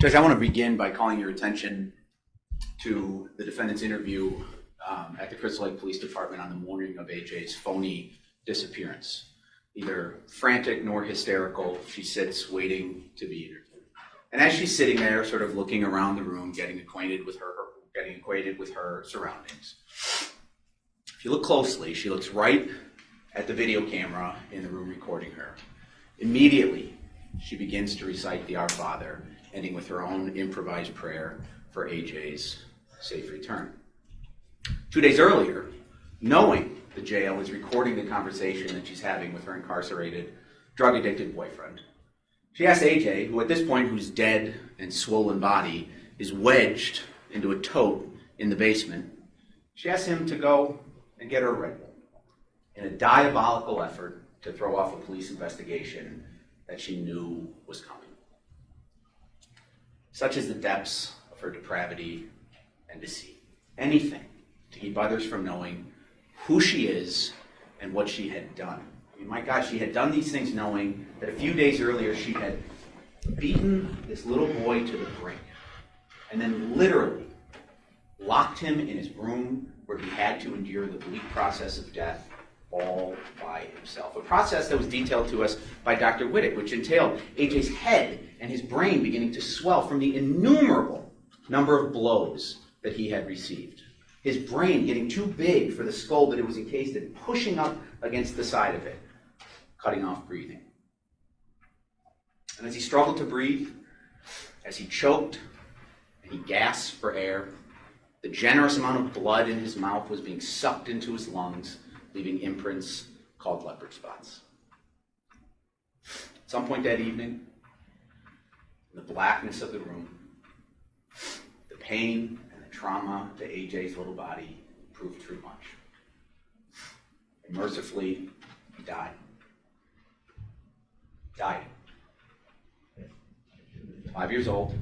Judge, I want to begin by calling your attention to the defendant's interview at the Crystal Lake Police Department on the morning of AJ's phony disappearance. Neither frantic nor hysterical, she sits waiting to be interviewed. And as she's sitting there, sort of looking around the room, getting acquainted with her surroundings, if you look closely, she looks right at the video camera in the room recording her. Immediately, she begins to recite the Our Father, ending with her own improvised prayer for AJ's safe return. 2 days earlier, knowing the jail is recording the conversation that she's having with her incarcerated, drug-addicted boyfriend, she asks AJ, who at this point, whose dead and swollen body is wedged into a tote in the basement, she asks him to go and get her a Red Bull in a diabolical effort to throw off a police investigation that she knew was coming. Such is the depths of her depravity and deceit. Anything to keep others from knowing who she is and what she had done. I mean, my God, she had done these things knowing that a few days earlier she had beaten this little boy to the brink and then literally locked him in his room where he had to endure the bleak process of death all by himself. A process that was detailed to us by Dr. Wittick, which entailed AJ's head and his brain beginning to swell from the innumerable number of blows that he had received. His brain getting too big for the skull that it was encased in, pushing up against the side of it, cutting off breathing. And as he struggled to breathe, as he choked and he gasped for air, the generous amount of blood in his mouth was being sucked into his lungs, leaving imprints called leopard spots. At some point that evening, in the blackness of the room, the pain and the trauma to AJ's little body proved too much. And mercifully, he died. Died. 5 years old,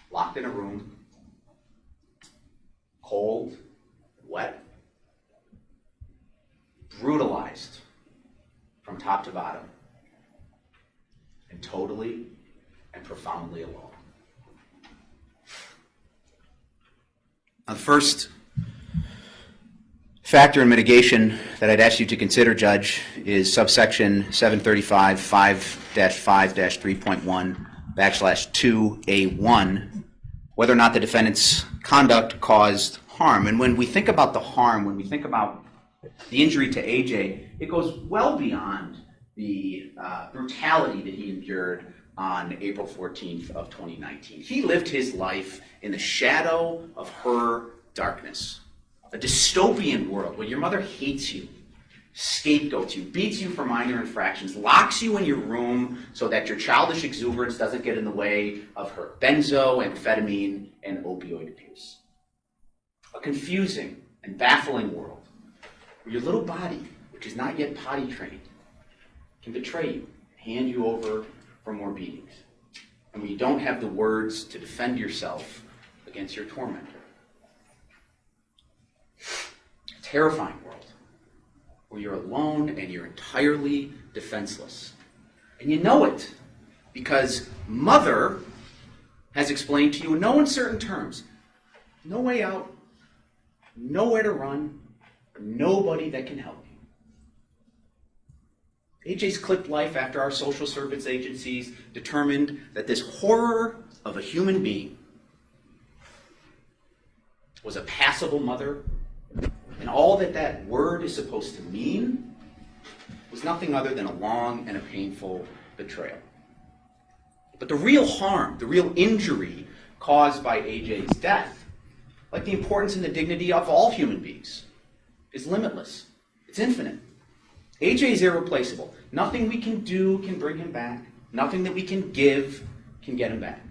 locked in a room, cold, wet, brutalized from top to bottom, and totally and profoundly alone. Now, the first factor in mitigation that I'd ask you to consider, Judge, is subsection 735 5-5-3.1/2A1, whether or not the defendant's conduct caused harm. And when we think about the harm, when we think about the injury to AJ, it goes well beyond the brutality that he endured on April 14th of 2019. He lived his life in the shadow of her darkness. A dystopian world where your mother hates you, scapegoats you, beats you for minor infractions, locks you in your room so that your childish exuberance doesn't get in the way of her benzo, amphetamine, and opioid abuse. A confusing and baffling world where your little body, which is not yet potty trained, can betray you, hand you over for more beatings, and where you don't have the words to defend yourself against your tormentor. A terrifying world where you're alone and you're entirely defenseless. And you know it because Mother has explained to you in no uncertain terms, no way out, nowhere to run, nobody that can help you. AJ's clipped life after our social service agencies determined that this horror of a human being was a passable mother, and all that that word is supposed to mean was nothing other than a long and a painful betrayal. But the real harm, the real injury caused by AJ's death, like the importance and the dignity of all human beings, is limitless. It's infinite. AJ is irreplaceable. Nothing we can do can bring him back. Nothing that we can give can get him back.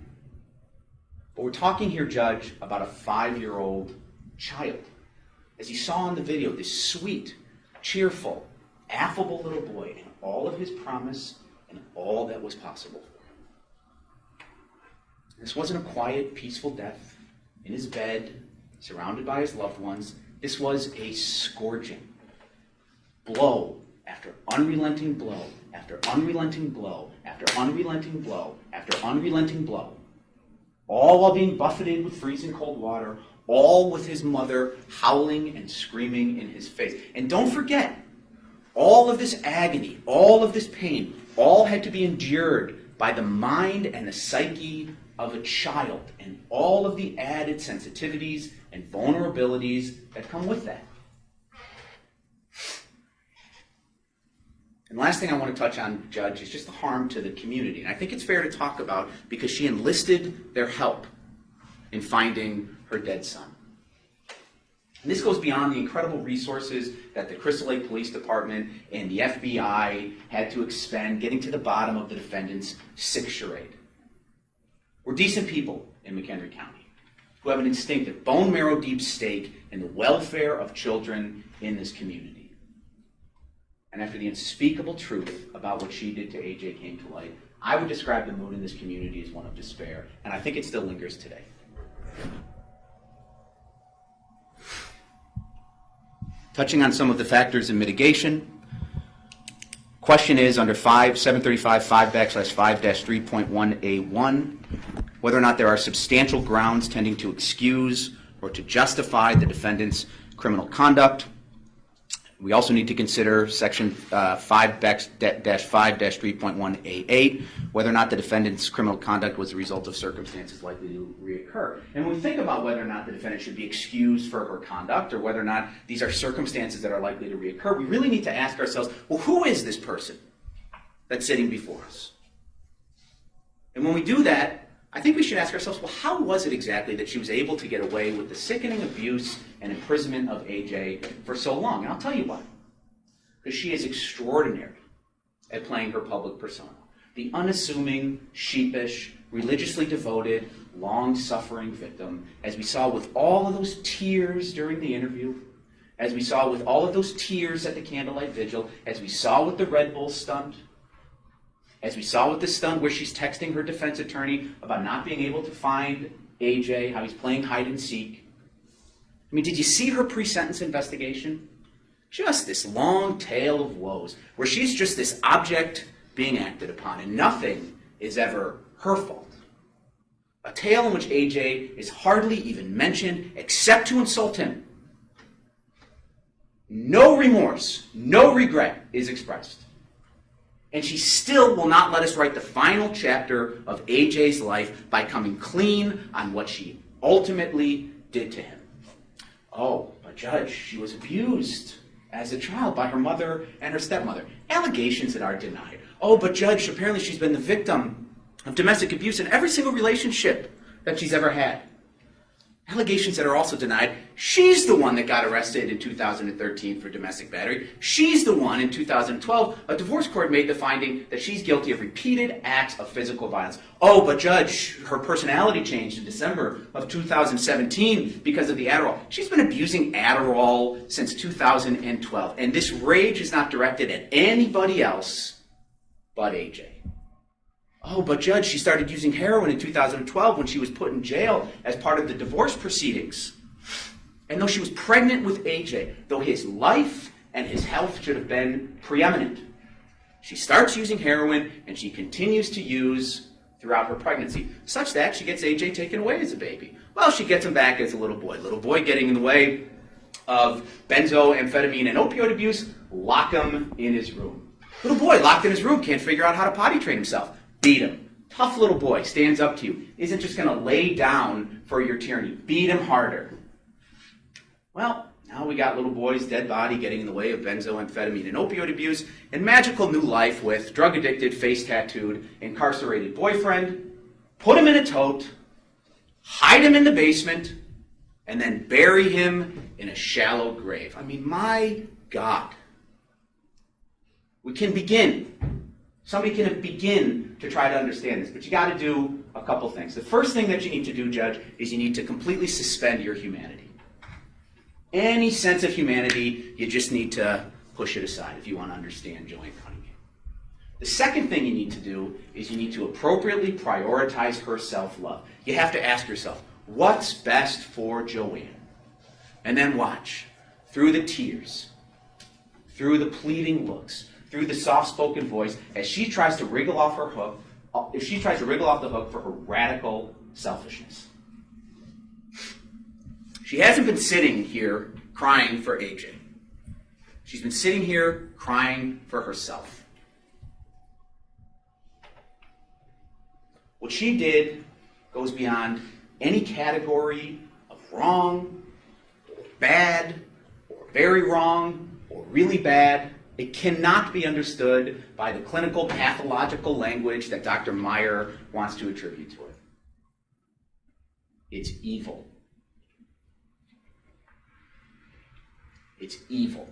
But we're talking here, Judge, about a 5-year-old child. As you saw in the video, this sweet, cheerful, affable little boy and all of his promise and all that was possible for him. This wasn't a quiet, peaceful death in his bed, surrounded by his loved ones. This was a scourging, blow after unrelenting blow after unrelenting blow, after unrelenting blow, after unrelenting blow, all while being buffeted with freezing cold water, all with his mother howling and screaming in his face. And don't forget, all of this agony, all of this pain, all had to be endured by the mind and the psyche of a child, and all of the added sensitivities and vulnerabilities that come with that. And last thing I want to touch on, Judge, is just the harm to the community. And I think it's fair to talk about because she enlisted their help in finding her dead son. And this goes beyond the incredible resources that the Crystal Lake Police Department and the FBI had to expend getting to the bottom of the defendant's sick charade. We're decent people in McHenry County who have an instinctive, bone marrow deep stake in the welfare of children in this community. And after the unspeakable truth about what she did to AJ came to light, I would describe the mood in this community as one of despair, and I think it still lingers today. Touching on some of the factors in mitigation, question is under 735-5/5-3.1A1, whether or not there are substantial grounds tending to excuse or to justify the defendant's criminal conduct. We also need to consider section 5-5-3.1A8, whether or not the defendant's criminal conduct was the result of circumstances likely to reoccur. And when we think about whether or not the defendant should be excused for her conduct or whether or not these are circumstances that are likely to reoccur, we really need to ask ourselves, well, who is this person that's sitting before us? And when we do that, I think we should ask ourselves, well, how was it exactly that she was able to get away with the sickening abuse and imprisonment of AJ for so long? And I'll tell you why. Because she is extraordinary at playing her public persona. The unassuming, sheepish, religiously devoted, long-suffering victim, as we saw with all of those tears during the interview, as we saw with all of those tears at the candlelight vigil, as we saw with the Red Bull stunt, as we saw with the stunt where she's texting her defense attorney about not being able to find AJ, how he's playing hide and seek. I mean, did you see her pre-sentence investigation? Just this long tale of woes where she's just this object being acted upon and nothing is ever her fault. A tale in which AJ is hardly even mentioned except to insult him. No remorse, no regret is expressed. And she still will not let us write the final chapter of AJ's life by coming clean on what she ultimately did to him. Oh, but Judge, she was abused as a child by her mother and her stepmother. Allegations that are denied. Oh, but Judge, apparently she's been the victim of domestic abuse in every single relationship that she's ever had. Allegations that are also denied. She's the one that got arrested in 2013 for domestic battery. She's the one in 2012, a divorce court made the finding that she's guilty of repeated acts of physical violence. Oh, but Judge, her personality changed in December of 2017 because of the Adderall. She's been abusing Adderall since 2012. And this rage is not directed at anybody else but AJ. Oh, but Judge, she started using heroin in 2012 when she was put in jail as part of the divorce proceedings. And though she was pregnant with AJ, though his life and his health should have been preeminent, she starts using heroin and she continues to use throughout her pregnancy, such that she gets AJ taken away as a baby. Well, she gets him back as a little boy. Little boy getting in the way of benzoamphetamine and opioid abuse, lock him in his room. Little boy locked in his room, can't figure out how to potty train himself. Beat him. Tough little boy, stands up to you, isn't just going to lay down for your tyranny. Beat him harder. Well, now we got little boy's dead body getting in the way of benzoamphetamine and opioid abuse, and magical new life with drug-addicted, face-tattooed, incarcerated boyfriend. Put him in a tote, hide him in the basement, and then bury him in a shallow grave. I mean, my God. We can begin. Somebody can begin to try to understand this, but you got to do a couple things. The first thing that you need to do, Judge, is you need to completely suspend your humanity. Any sense of humanity, you just need to push it aside if you want to understand JoAnn Cunningham. The second thing you need to do is you need to appropriately prioritize her self-love. You have to ask yourself, what's best for JoAnn? And then watch, through the tears, through the pleading looks, through through the soft-spoken voice as she tries to wriggle off her hook, if she tries to wriggle off the hook for her radical selfishness. She hasn't been sitting here crying for AJ. She's been sitting here crying for herself. What she did goes beyond any category of wrong, or bad, or very wrong, or really bad. It cannot be understood by the clinical pathological language that Dr. Meyer wants to attribute to it. It's evil. It's evil.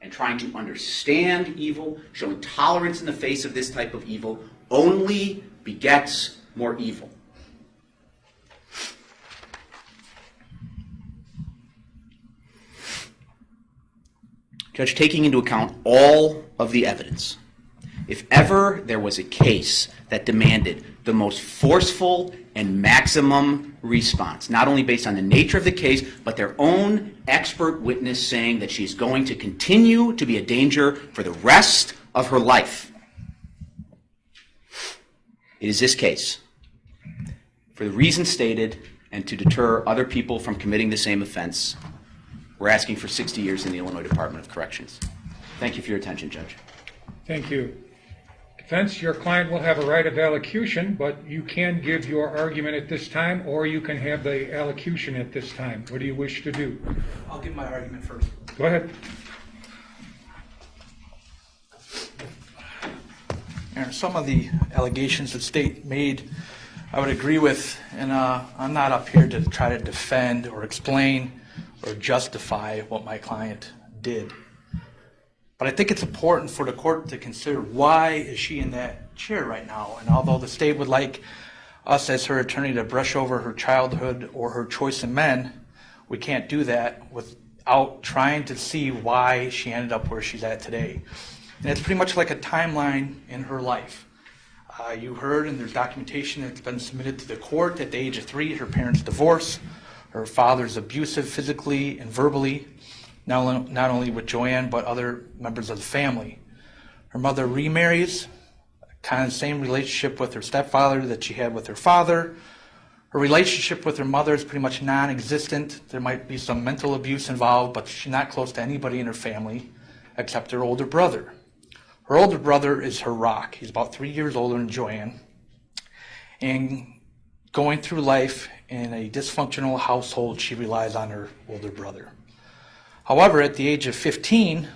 And trying to understand evil, showing tolerance in the face of this type of evil, only begets more evil. Judge, taking into account all of the evidence, if ever there was a case that demanded the most forceful and maximum response, not only based on the nature of the case, but their own expert witness saying that she's going to continue to be a danger for the rest of her life, it is this case. For the reasons stated, and to deter other people from committing the same offense, we're asking for 60 years in the Illinois Department of Corrections. Thank you for your attention, Judge. Thank you. Defense, your client will have a right of allocution, but you can give your argument at this time, or you can have the allocution at this time. What do you wish to do? I'll give my argument first. Go ahead. Some of the allegations the state made, I would agree with, and I'm not up here to try to defend or explain or justify what my client did. But I think it's important for the court to consider, why is she in that chair right now? And although the state would like us as her attorney to brush over her childhood or her choice in men, we can't do that without trying to see why she ended up where she's at today. And it's pretty much like a timeline in her life. You heard, and there's documentation that's been submitted to the court, at the age of 3, her parents divorced. Her father's abusive physically and verbally, not only with JoAnn, but other members of the family. Her mother remarries, kind of the same relationship with her stepfather that she had with her father. Her relationship with her mother is pretty much non-existent. There might be some mental abuse involved, but she's not close to anybody in her family except her older brother. Her older brother is her rock. He's about 3 years older than JoAnn. And going through life in a dysfunctional household, she relies on her older brother. However, at the age of 15,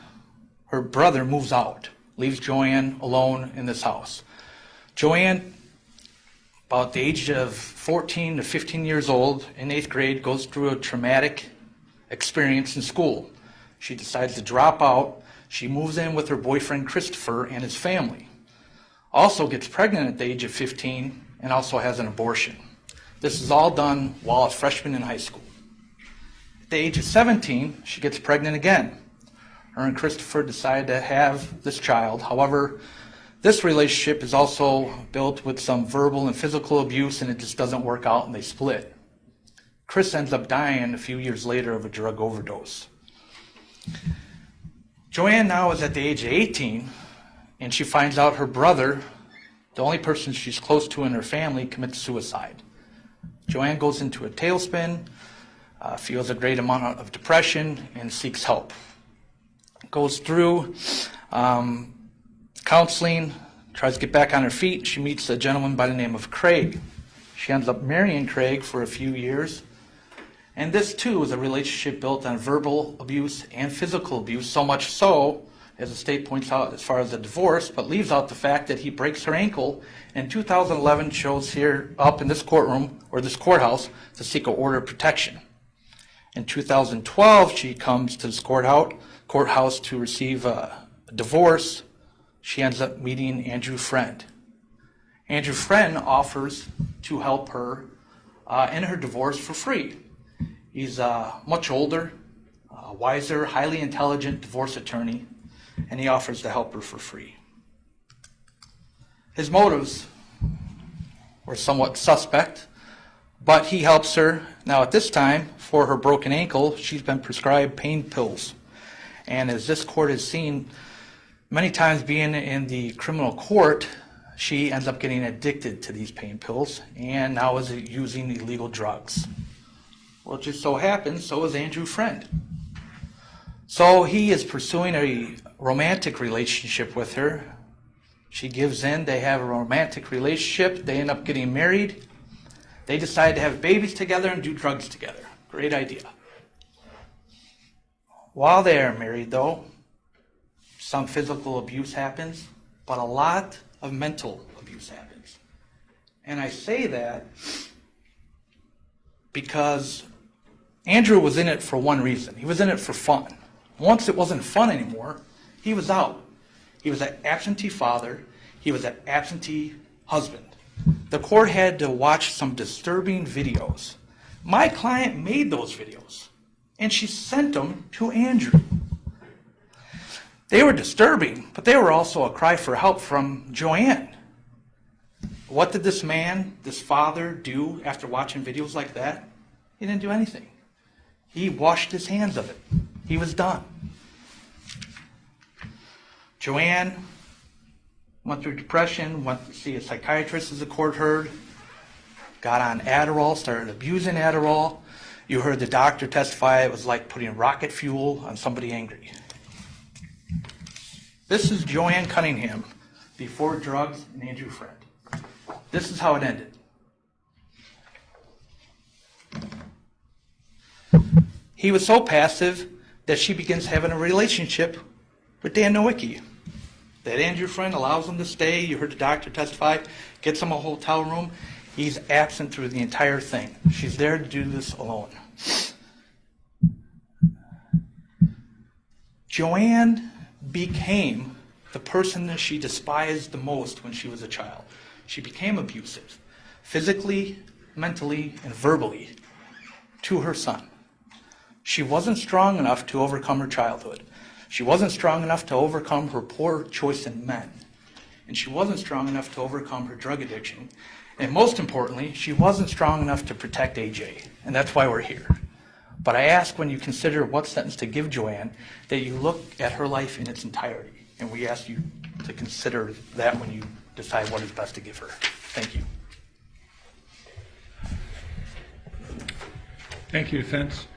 her brother moves out, leaves JoAnn alone in this house. JoAnn, about the age of 14 to 15 years old, in 8th grade, goes through a traumatic experience in school. She decides to drop out. She moves in with her boyfriend Christopher and his family. Also gets pregnant at the age of 15 and also has an abortion. This is all done while a freshman in high school. At the age of 17, she gets pregnant again. Her and Christopher decide to have this child. However, this relationship is also built with some verbal and physical abuse, and it just doesn't work out, and they split. Chris ends up dying a few years later of a drug overdose. JoAnn now is at the age of 18, and she finds out her brother, the only person she's close to in her family, commits suicide. JoAnn goes into a tailspin, feels a great amount of depression, and seeks help. Goes through counseling, tries to get back on her feet. She meets a gentleman by the name of Craig. She ends up marrying Craig for a few years. And this, too, is a relationship built on verbal abuse and physical abuse, so much so, as the state points out, as far as the divorce, but leaves out the fact that he breaks her ankle. In 2011, shows here up in this courtroom, or this courthouse, to seek an order of protection. In 2012, she comes to this courthouse to receive a divorce. She ends up meeting Andrew Freund. Andrew Freund offers to help her in her divorce for free. He's much older, wiser, highly intelligent divorce attorney, and he offers to help her for free. His motives were somewhat suspect, but he helps her. Now at this time, for her broken ankle, she's been prescribed pain pills. And as this court has seen Many times being in the criminal court, she ends up getting addicted to these pain pills and now is using illegal drugs. Well, it just so happens, so is Andrew Freund. So he is pursuing a romantic relationship with her. She gives in, they have a romantic relationship, they end up getting married. They decide to have babies together and do drugs together. Great idea. While they are married, though, some physical abuse happens, but a lot of mental abuse happens. And I say that because Andrew was in it for one reason. He was in it for fun. Once it wasn't fun anymore, he was out. He was an absentee father. He was an absentee husband. The court had to watch some disturbing videos. My client made those videos, and she sent them to Andrew. They were disturbing, but they were also a cry for help from JoAnn. What did this man, this father, do after watching videos like that? He didn't do anything. He washed his hands of it. He was done. JoAnn went through depression, went to see a psychiatrist, as the court heard, got on Adderall, started abusing Adderall. You heard the doctor testify it was like putting rocket fuel on somebody angry. This is JoAnn Cunningham before drugs and Andrew Freund. This is how it ended. He was so passive that she begins having a relationship with Dan Nowicki. That Andrew Freund allows him to stay. You heard the doctor testify, gets him a hotel room. He's absent through the entire thing. She's there to do this alone. JoAnn became the person that she despised the most when she was a child. She became abusive, physically, mentally, and verbally, to her son. She wasn't strong enough to overcome her childhood. She wasn't strong enough to overcome her poor choice in men. And she wasn't strong enough to overcome her drug addiction. And most importantly, she wasn't strong enough to protect AJ. And that's why we're here. But I ask, when you consider what sentence to give JoAnn, that you look at her life in its entirety. And we ask you to consider that when you decide what is best to give her. Thank you. Thank you, defense.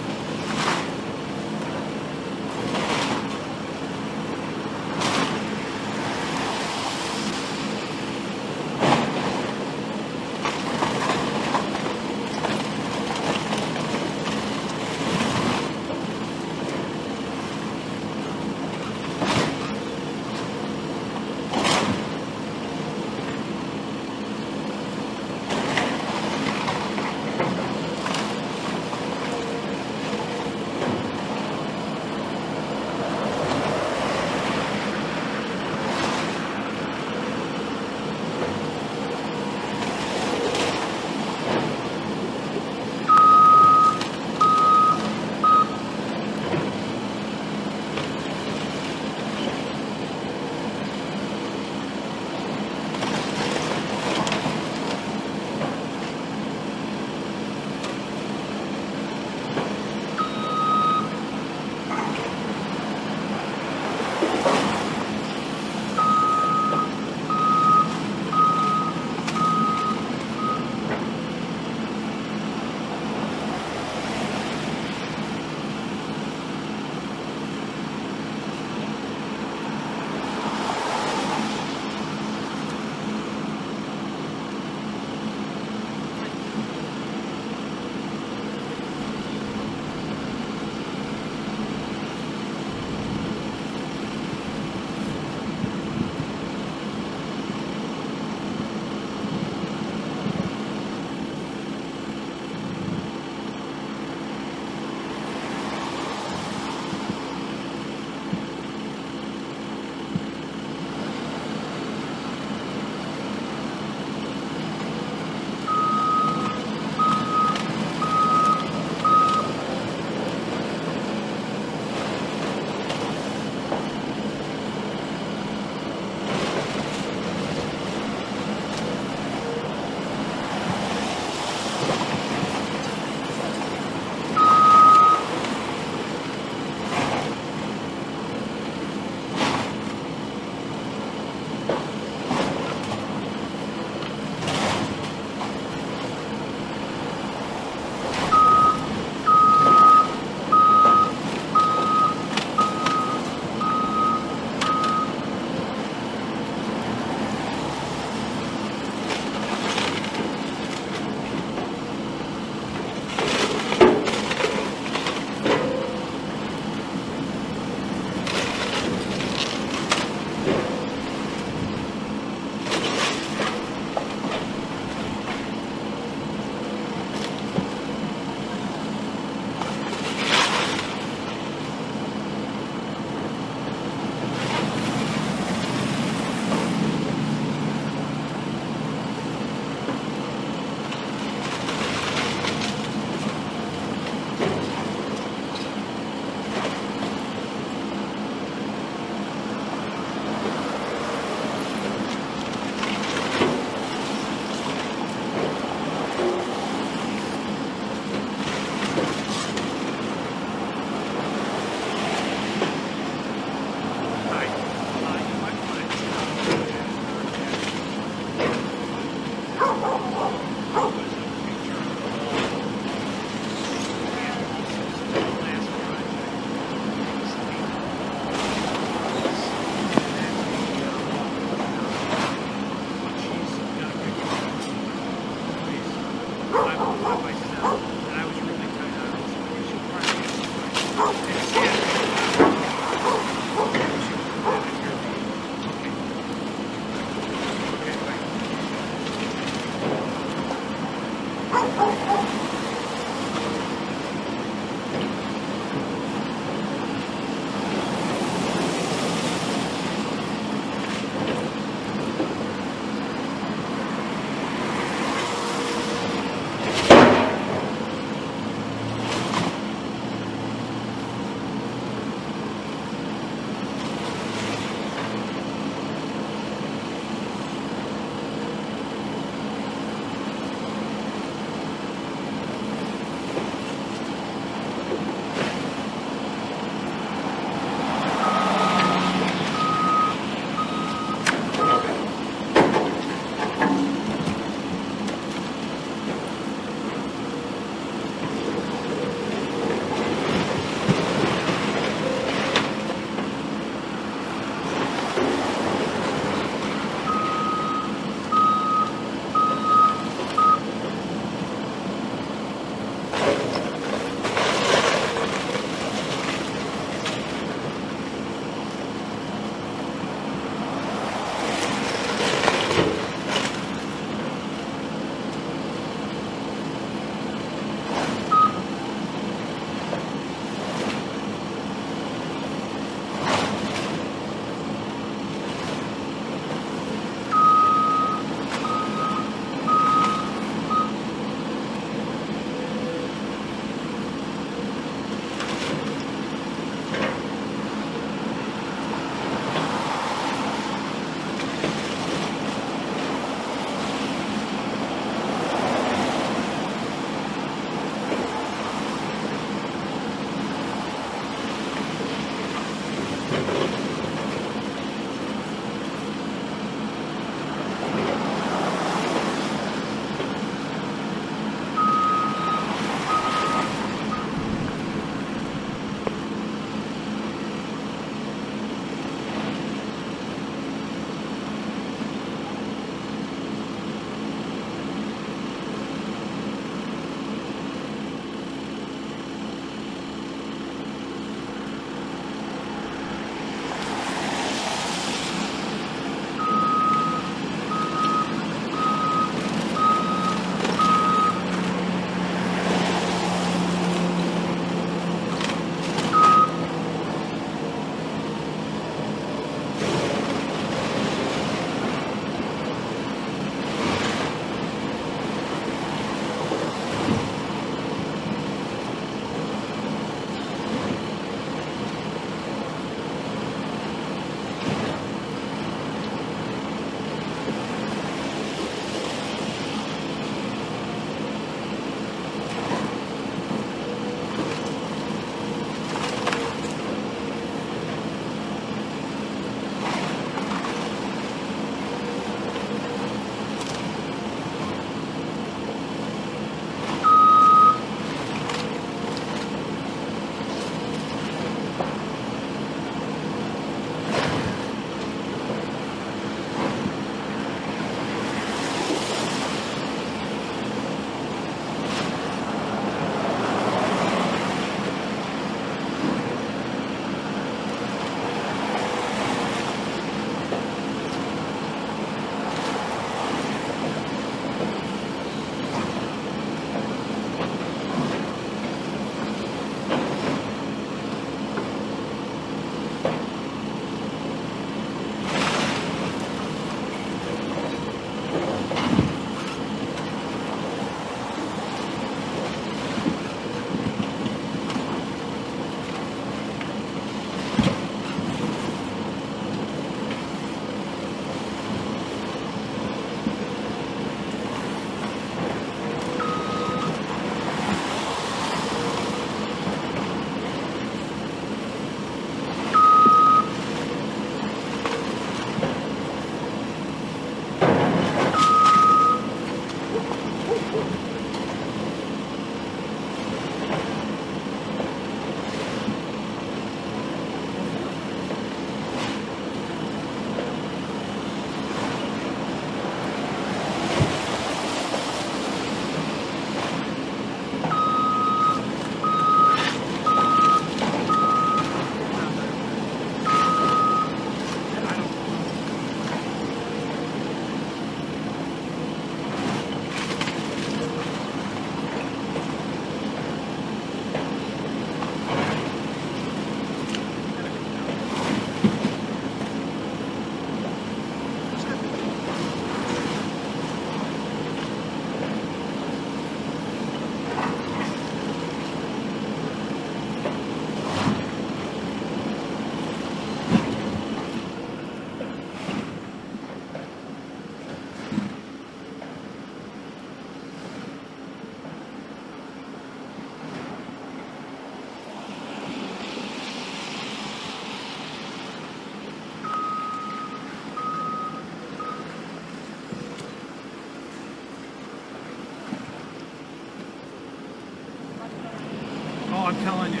I'm telling you.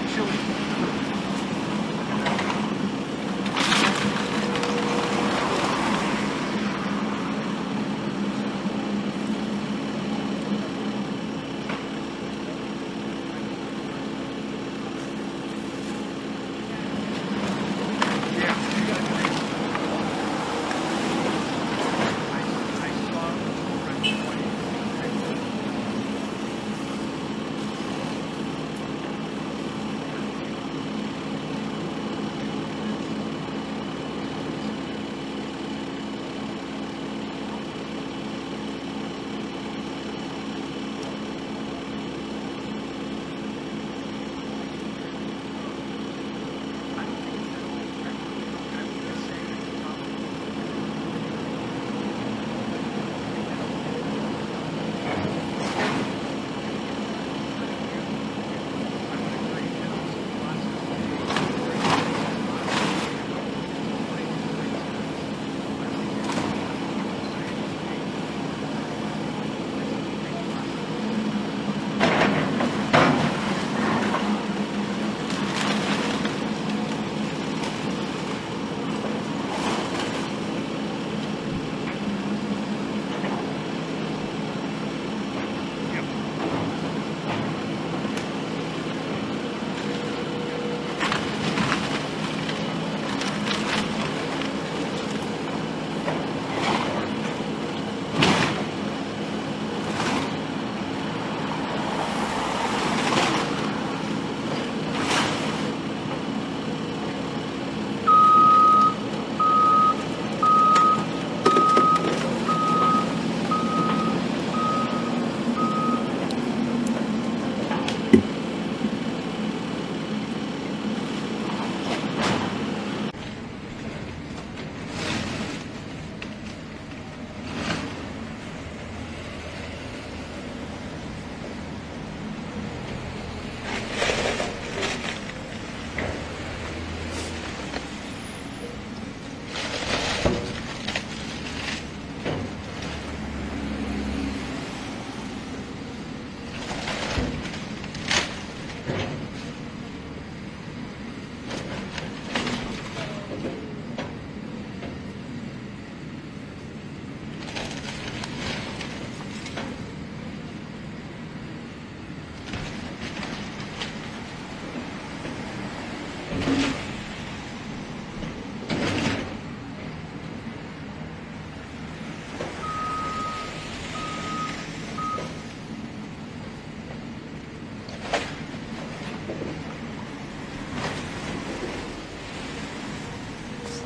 It's chilly.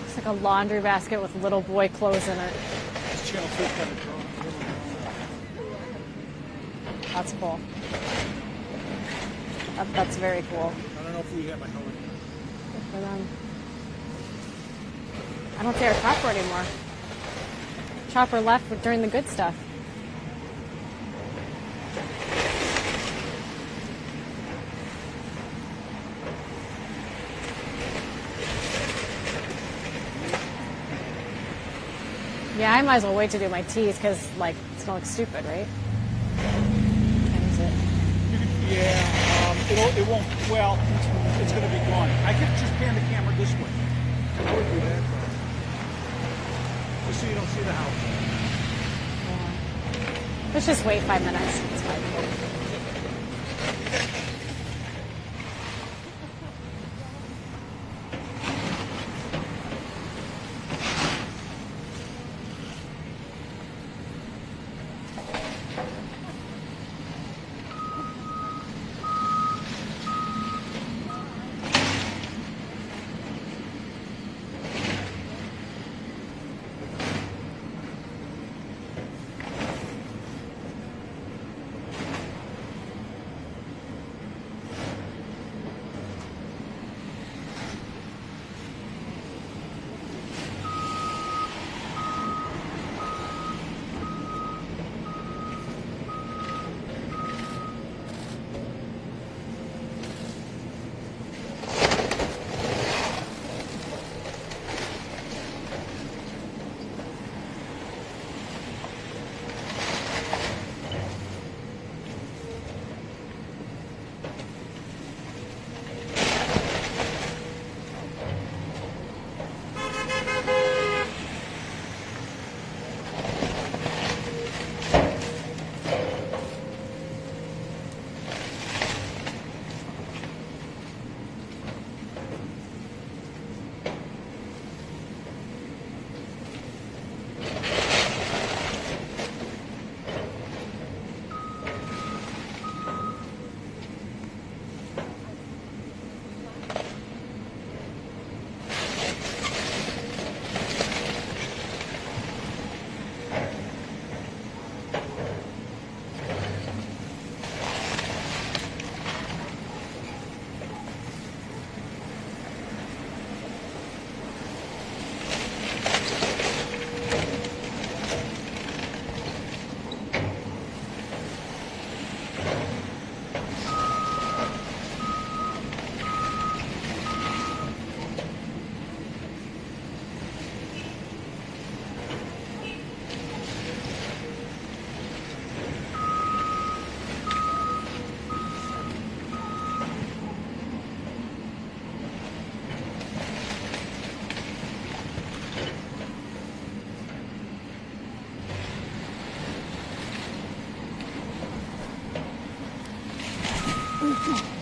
It's like a laundry basket with little boy clothes in it. It's Channel 2 kind of drone. That's cool. That's very cool. I don't know if we have a helicopter. Good for them. I don't see our chopper anymore. Chopper left during the good stuff. Yeah, I might as well wait to do my teeth because, like, it's gonna look stupid, right? Can use it. Yeah, it won't, well, it's going to be gone. I could just pan the camera this way. I would do that. Just so you don't see the house. Yeah. Let's just wait 5 minutes. It's fine. Oh, God.